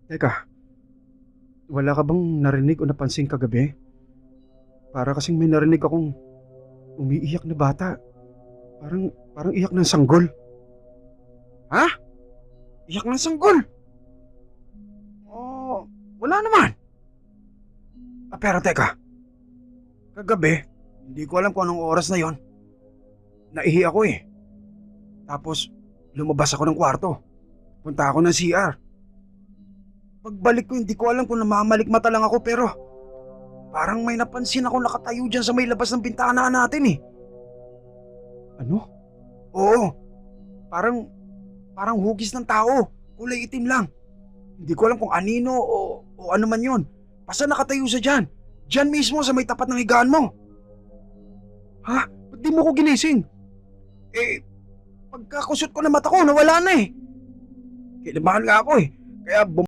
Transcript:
Teka, wala ka bang narinig o napansin kagabi? Para kasing may narinig akong umiiyak na bata. Parang iyak ng sanggol. Ha? Iyak ng sanggol? Oh, wala naman. Pero teka, kagabi, hindi ko alam kung anong oras na yon. Naihi ako eh. Tapos, lumabas ako ng kwarto. Punta ako ng CR. Pagbalik ko, hindi ko alam kung namamalikmata lang ako pero parang may napansin ako nakatayo dyan sa may labas ng bintana natin eh. Ano? Oo, parang, parang hugis ng tao. Kulay itim lang. Hindi ko alam kung anino o ano man yon. Basta nakatayo sa dyan. Dyan mismo sa may tapat ng higaan mo. Ha? Ba't di mo ko ginising? Eh, pagkakusot ko ng mata ko, nawala na eh. Kinabahan nga ako eh. Kaya